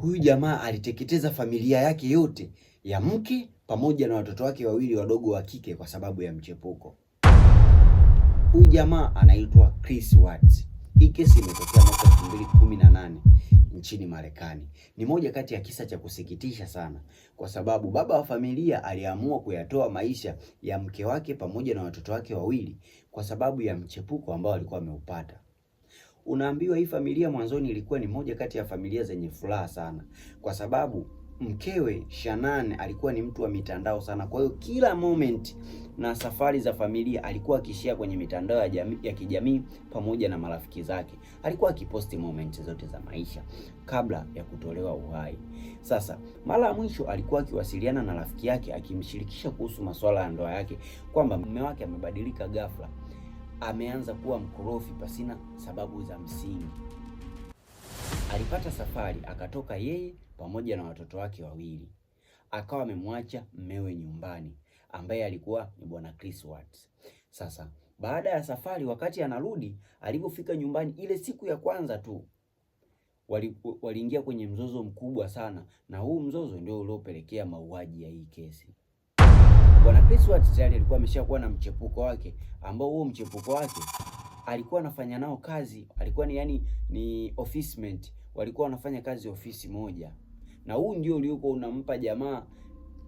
Huyu jamaa aliteketeza familia yake yote ya mke pamoja na watoto wake wawili wadogo wa kike kwa sababu ya mchepuko. Huyu jamaa anaitwa Chris Watts. Hii kesi imetokea mwaka 2018 nchini Marekani. Ni moja kati ya kisa cha kusikitisha sana kwa sababu baba wa familia aliamua kuyatoa maisha ya mke wake pamoja na watoto wake wawili kwa sababu ya mchepuko ambao alikuwa ameupata. Unaambiwa hii familia mwanzoni ilikuwa ni moja kati ya familia zenye furaha sana kwa sababu mkewe Shanann alikuwa ni mtu wa mitandao sana. Kwa hiyo kila moment na safari za familia alikuwa akishare kwenye mitandao ya kijamii pamoja na marafiki zake. Alikuwa akiposti moment zote za maisha kabla ya kutolewa uhai. Sasa mara ya mwisho alikuwa akiwasiliana na rafiki yake akimshirikisha kuhusu masuala ya ndoa yake kwamba mume wake amebadilika ghafla. Ameanza kuwa mkorofi pasina sababu za msingi. Alipata safari akatoka yeye pamoja na watoto wake wawili. Akawa amemwacha mmewe nyumbani ambaye alikuwa ni bwana Chris Watts. Sasa baada ya safari, wakati anarudi, alipofika nyumbani ile siku ya kwanza tu waliingia kwenye mzozo mkubwa sana, na huu mzozo ndio uliopelekea mauaji ya hii kesi. Bwana Chris Watts tayari alikuwa ameshakuwa na mchepuko wake ambao huo mchepuko wake alikuwa anafanya nao kazi, alikuwa ni office mate, walikuwa wanafanya kazi ofisi moja. Na huu ndio uliokuwa unampa jamaa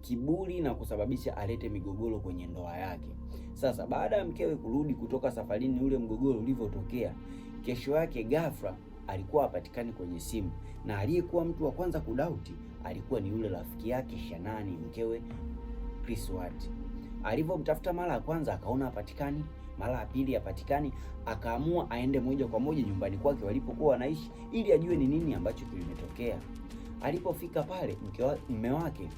kiburi na kusababisha alete migogoro kwenye ndoa yake. Sasa baada ya mkewe kurudi kutoka safarini, ule mgogoro ulivyotokea, kesho yake ghafla alikuwa hapatikani kwenye simu, na aliyekuwa mtu wa kwanza kudauti alikuwa ni yule rafiki yake Shanann, mkewe Chris Watts. Alipomtafuta mara ya kwanza akaona hapatikani, mara ya pili hapatikani, akaamua aende moja kwa moja nyumbani kwake walipokuwa wanaishi ili ajue ni nini ambacho kimetokea. Alipofika pale, mume wake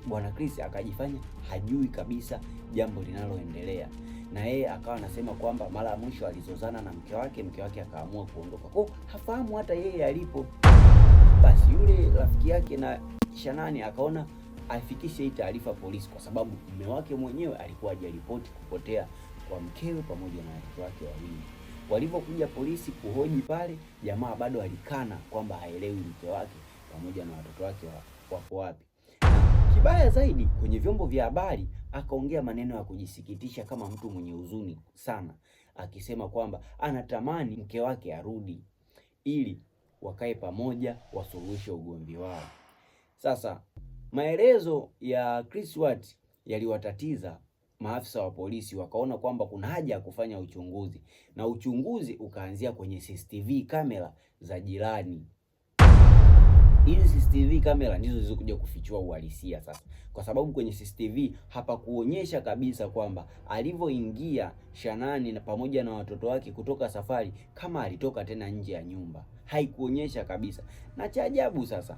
bwana Chris akajifanya hajui kabisa jambo linaloendelea, na yeye akawa anasema kwamba mara ya mwisho alizozana na mke wake akaamua kuondoka, kwa hafahamu hata yeye alipo. Basi yule rafiki yake na Shanann akaona afikishe hii taarifa polisi, kwa sababu mume wake mwenyewe alikuwa hajaripoti kupotea kwa mkewe pamoja na watoto wake wawili. Walipokuja polisi kuhoji pale, jamaa bado alikana kwamba haelewi mke wake pamoja na watoto wake wako wapi. Kibaya zaidi, kwenye vyombo vya habari akaongea maneno ya kujisikitisha kama mtu mwenye huzuni sana, akisema kwamba anatamani mke wake arudi ili wakae pamoja wasuluhishe ugomvi wao. Sasa maelezo ya Chris Watts yaliwatatiza maafisa wa polisi, wakaona kwamba kuna haja ya kufanya uchunguzi, na uchunguzi ukaanzia kwenye CCTV kamera za jirani. Hizi CCTV kamera ndizo zilizokuja kufichua uhalisia sasa, kwa sababu kwenye CCTV hapakuonyesha kabisa kwamba alivyoingia Shanann na pamoja na watoto wake kutoka safari kama alitoka tena nje ya nyumba, haikuonyesha kabisa. Na cha ajabu sasa,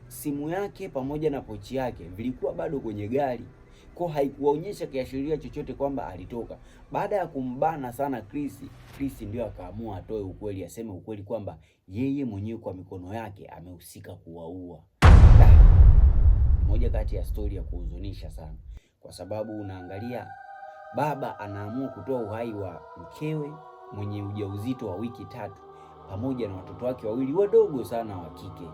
simu yake pamoja na pochi yake vilikuwa bado kwenye gari, kwa haikuonyesha kiashiria chochote kwamba alitoka. Baada ya kumbana sana Chris ndio akaamua atoe ukweli, aseme ukweli kwamba yeye mwenyewe kwa mikono yake amehusika kuwaua. Moja kati ya stori ya kuhuzunisha sana, kwa sababu unaangalia baba anaamua kutoa uhai wa mkewe mwenye ujauzito wa wiki 3 pamoja na watoto wake wawili wadogo sana wa kike.